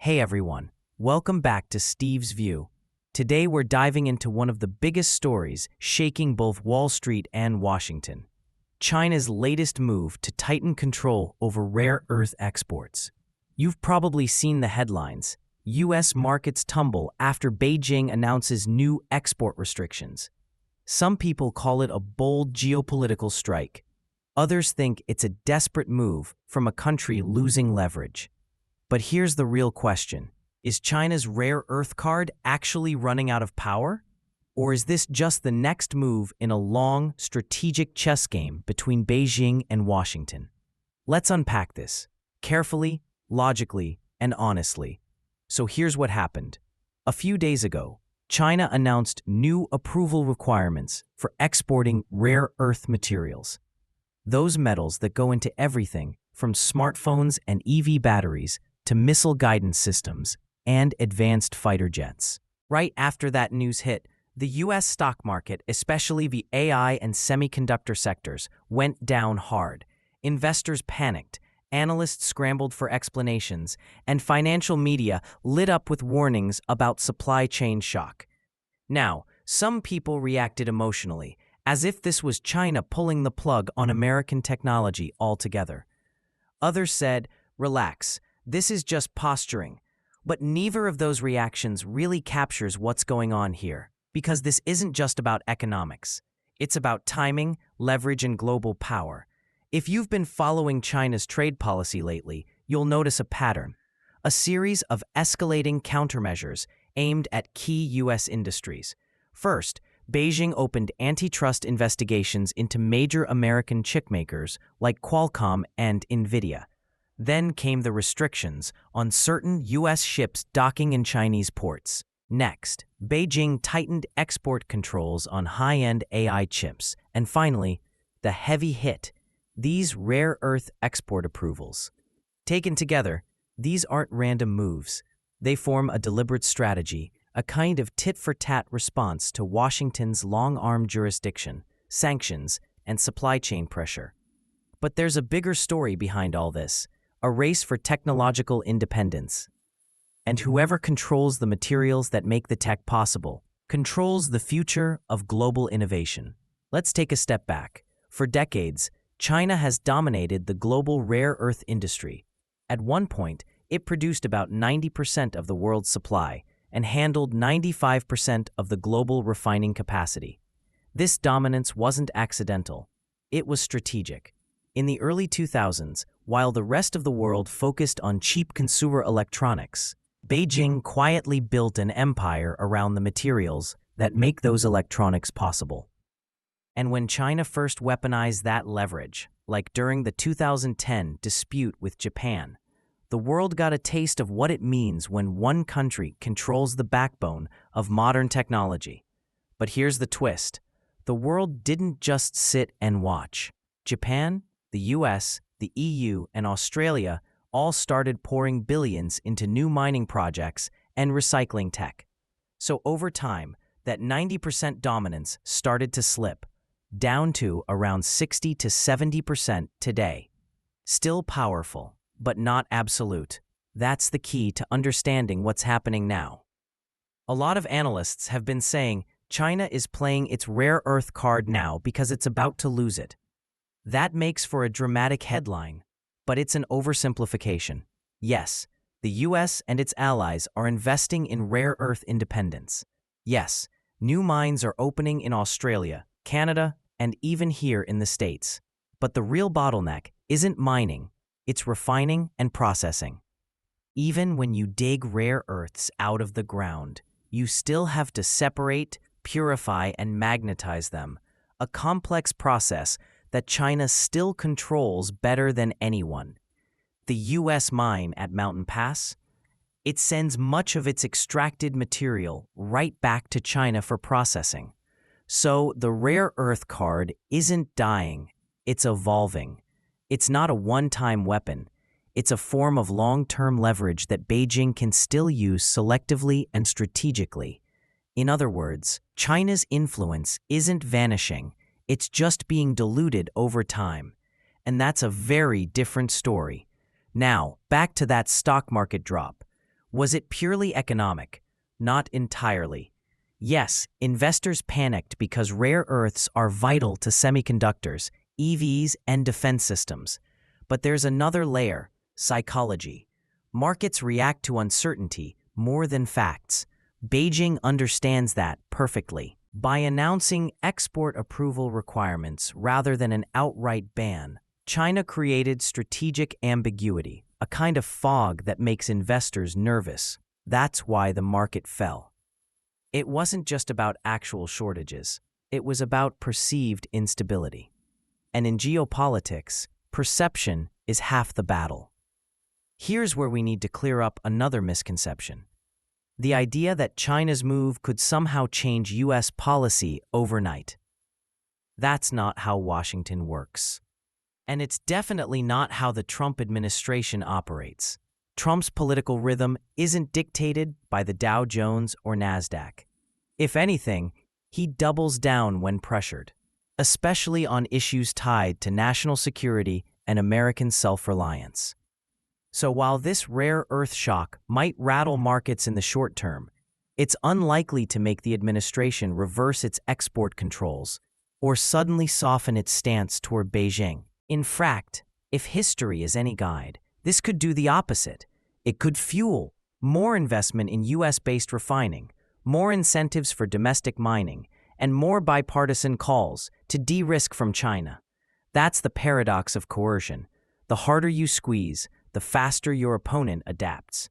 Hey everyone, welcome back to Steve's View. Today we're diving into one of the biggest stories shaking both Wall Street and Washington. China's latest move to tighten control over rare earth exports. You've probably seen the headlines. U.S. markets tumble after Beijing announces new export restrictions. Some people call it a bold geopolitical strike. Others think it's a desperate move from a country losing leverage. But here's the real question. Is China's rare earth card actually running out of power? Or is this just the next move in a long, strategic chess game between Beijing and Washington? Let's unpack this carefully, logically, and honestly. So here's what happened. A few days ago, China announced new approval requirements for exporting rare earth materials. Those metals that go into everything from smartphones and EV batteries to missile guidance systems and advanced fighter jets. Right after that news hit, the U.S. stock market, especially the AI and semiconductor sectors, went down hard. Investors panicked, analysts scrambled for explanations, and financial media lit up with warnings about supply chain shock. Now, some people reacted emotionally, as if this was China pulling the plug on American technology altogether. Others said, relax, this is just posturing. But neither of those reactions really captures what's going on here, because this isn't just about economics. It's about timing, leverage, and global power. If you've been following China's trade policy lately, you'll notice a pattern. A series of escalating countermeasures aimed at key U.S. industries. First, Beijing opened antitrust investigations into major American chipmakers like Qualcomm and NVIDIA. Then came the restrictions on certain U.S. ships docking in Chinese ports. Next, Beijing tightened export controls on high-end AI chips. And finally, the heavy hit, these rare earth export approvals. Taken together, these aren't random moves. They form a deliberate strategy, a kind of tit-for-tat response to Washington's long-arm jurisdiction, sanctions, and supply chain pressure. But there's a bigger story behind all this. A race for technological independence. And whoever controls the materials that make the tech possible controls the future of global innovation. Let's take a step back. For decades, China has dominated the global rare earth industry. At one point, it produced about 90% of the world's supply and handled 95% of the global refining capacity. This dominance wasn't accidental. It was strategic. In the early 2000s, while the rest of the world focused on cheap consumer electronics, Beijing quietly built an empire around the materials that make those electronics possible. And when China first weaponized that leverage, like during the 2010 dispute with Japan, the world got a taste of what it means when one country controls the backbone of modern technology. But here's the twist. The world didn't just sit and watch. Japan, the US, the EU, and Australia all started pouring billions into new mining projects and recycling tech. So over time, that 90% dominance started to slip, down to around 60 to 70% today. Still powerful, but not absolute. That's the key to understanding what's happening now. A lot of analysts have been saying China is playing its rare earth card now because it's about to lose it. That makes for a dramatic headline, but it's an oversimplification. Yes, the US and its allies are investing in rare earth independence. Yes, new mines are opening in Australia, Canada, and even here in the States. But the real bottleneck isn't mining, it's refining and processing. Even when you dig rare earths out of the ground, you still have to separate, purify, and magnetize them, a complex process that China still controls better than anyone. The U.S. mine at Mountain Pass? It sends much of its extracted material right back to China for processing. So the rare earth card isn't dying, it's evolving. It's not a one-time weapon. It's a form of long-term leverage that Beijing can still use selectively and strategically. In other words, China's influence isn't vanishing. It's just being diluted over time. And that's a very different story. Now, back to that stock market drop. Was it purely economic? Not entirely. Yes, investors panicked because rare earths are vital to semiconductors, EVs, and defense systems. But there's another layer: psychology. Markets react to uncertainty more than facts. Beijing understands that perfectly. By announcing export approval requirements rather than an outright ban, China created strategic ambiguity, a kind of fog that makes investors nervous. That's why the market fell. It wasn't just about actual shortages. It was about perceived instability. And in geopolitics, perception is half the battle. Here's where we need to clear up another misconception: the idea that China's move could somehow change U.S. policy overnight. That's not how Washington works. And it's definitely not how the Trump administration operates. Trump's political rhythm isn't dictated by the Dow Jones or NASDAQ. If anything, he doubles down when pressured, especially on issues tied to national security and American self-reliance. So while this rare earth shock might rattle markets in the short term, it's unlikely to make the administration reverse its export controls or suddenly soften its stance toward Beijing. In fact, if history is any guide, this could do the opposite. It could fuel more investment in U.S.-based refining, more incentives for domestic mining, and more bipartisan calls to de-risk from China. That's the paradox of coercion. The harder you squeeze, the faster your opponent adapts.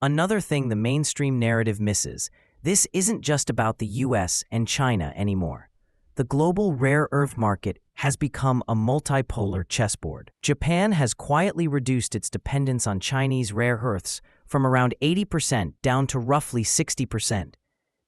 Another thing the mainstream narrative misses: this isn't just about the US and China anymore. The global rare earth market has become a multipolar chessboard. Japan has quietly reduced its dependence on Chinese rare earths from around 80% down to roughly 60%.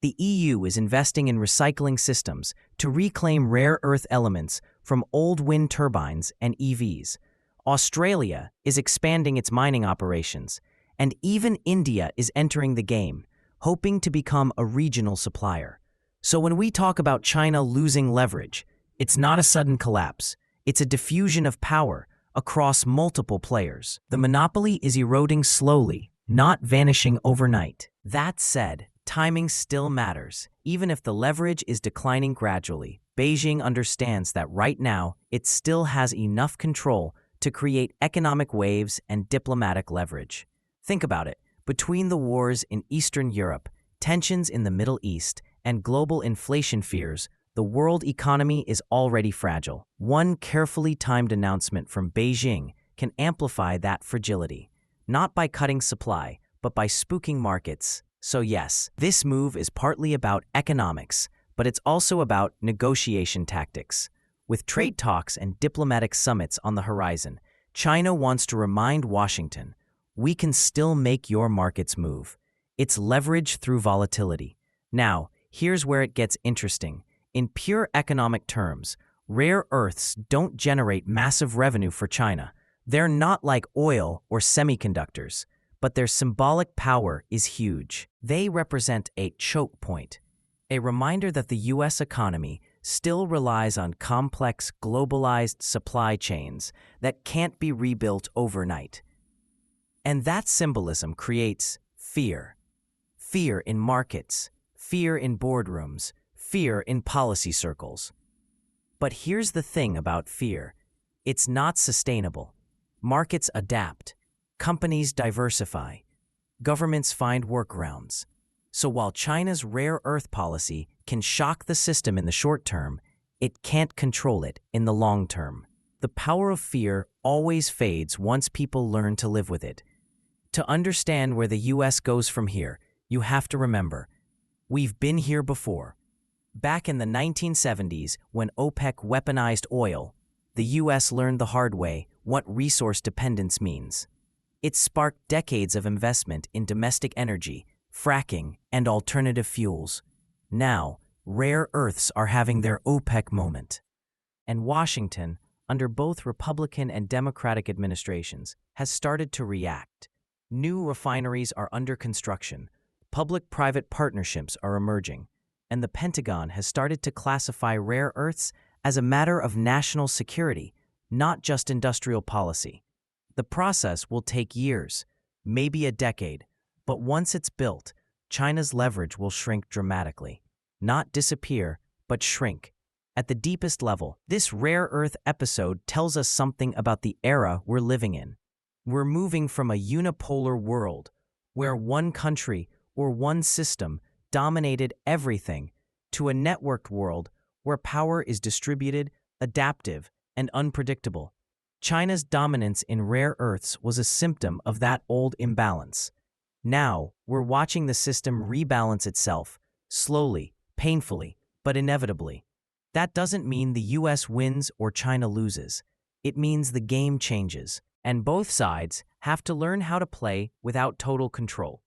The EU is investing in recycling systems to reclaim rare earth elements from old wind turbines and EVs. Australia is expanding its mining operations, and even India is entering the game, hoping to become a regional supplier. So when we talk about China losing leverage, it's not a sudden collapse. It's a diffusion of power across multiple players. The monopoly is eroding slowly, not vanishing overnight. That said, timing still matters. Even if the leverage is declining gradually, Beijing understands that right now it still has enough control to create economic waves and diplomatic leverage. Think about it. Between the wars in Eastern Europe, tensions in the Middle East, and global inflation fears, the world economy is already fragile. One carefully timed announcement from Beijing can amplify that fragility, not by cutting supply, but by spooking markets. So yes, this move is partly about economics, but it's also about negotiation tactics. With trade talks and diplomatic summits on the horizon, China wants to remind Washington, we can still make your markets move. It's leverage through volatility. Now, here's where it gets interesting. In pure economic terms, rare earths don't generate massive revenue for China. They're not like oil or semiconductors, but their symbolic power is huge. They represent a choke point, a reminder that the U.S. economy still relies on complex, globalized supply chains that can't be rebuilt overnight. And that symbolism creates fear. Fear in markets, fear in boardrooms, fear in policy circles. But here's the thing about fear: it's not sustainable. Markets adapt, companies diversify, governments find workarounds. So while China's rare earth policy can shock the system in the short term, it can't control it in the long term. The power of fear always fades once people learn to live with it. To understand where the U.S. goes from here, you have to remember, we've been here before. Back in the 1970s, when OPEC weaponized oil, the U.S. learned the hard way what resource dependence means. It sparked decades of investment in domestic energy, fracking, and alternative fuels. Now, rare earths are having their OPEC moment. And Washington, under both Republican and Democratic administrations, has started to react. New refineries are under construction, public-private partnerships are emerging, and the Pentagon has started to classify rare earths as a matter of national security, not just industrial policy. The process will take years, maybe a decade, But once it's built, China's leverage will shrink dramatically. Not disappear, but shrink. At the deepest level, this rare earth episode tells us something about the era we're living in. We're moving from a unipolar world, where one country or one system dominated everything, to a networked world where power is distributed, adaptive, and unpredictable. China's dominance in rare earths was a symptom of that old imbalance. Now, we're watching the system rebalance itself, slowly, painfully, but inevitably. That doesn't mean the US wins or China loses. It means the game changes, and both sides have to learn how to play without total control.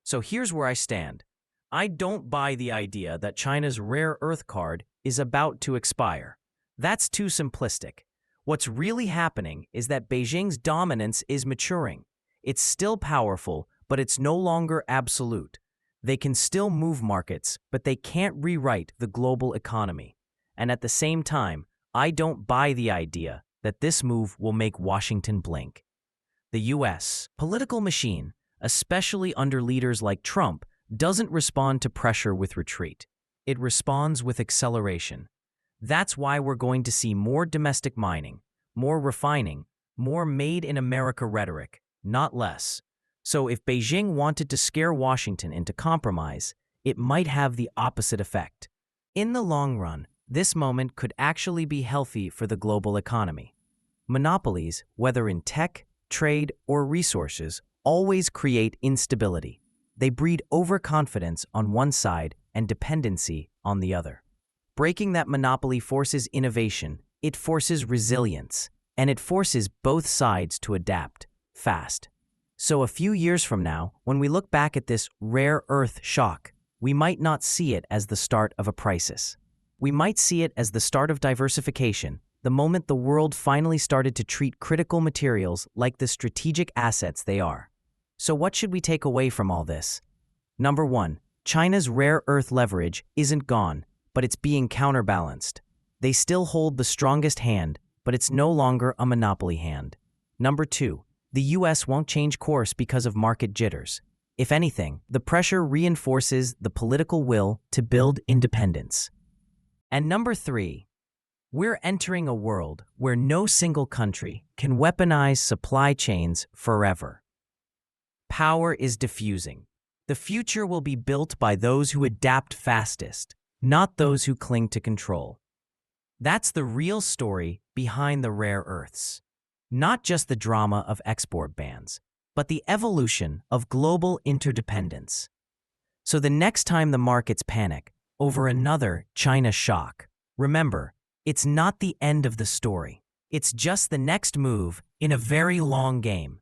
So here's where I stand. I don't buy the idea that China's rare earth card is about to expire. That's too simplistic. What's really happening is that Beijing's dominance is maturing. It's still powerful, but it's no longer absolute. They can still move markets, but they can't rewrite the global economy. And at the same time, I don't buy the idea that this move will make Washington blink. The US political machine, especially under leaders like Trump, doesn't respond to pressure with retreat. It responds with acceleration. That's why we're going to see more domestic mining, more refining, more made in America rhetoric, not less. So if Beijing wanted to scare Washington into compromise, it might have the opposite effect. In the long run, this moment could actually be healthy for the global economy. Monopolies, whether in tech, trade, or resources, always create instability. They breed overconfidence on one side and dependency on the other. Breaking that monopoly forces innovation, it forces resilience, and it forces both sides to adapt fast. So a few years from now, when we look back at this rare earth shock, we might not see it as the start of a crisis. We might see it as the start of diversification, the moment the world finally started to treat critical materials like the strategic assets they are. So what should we take away from all this? Number 1, China's rare earth leverage isn't gone, but it's being counterbalanced. They still hold the strongest hand, but it's no longer a monopoly hand. Number 2, the US won't change course because of market jitters. If anything, the pressure reinforces the political will to build independence. And number 3, we're entering a world where no single country can weaponize supply chains forever. Power is diffusing. The future will be built by those who adapt fastest, not those who cling to control. That's the real story behind the rare earths. Not just the drama of export bans, but the evolution of global interdependence. So the next time the markets panic over another China shock, remember, it's not the end of the story. It's just the next move in a very long game.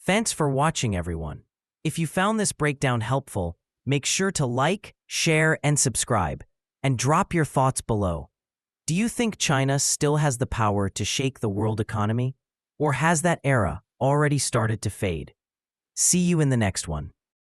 Thanks for watching, everyone. If you found this breakdown helpful, make sure to like, share, and subscribe, and drop your thoughts below. Do you think China still has the power to shake the world economy? Or has that era already started to fade? See you in the next one.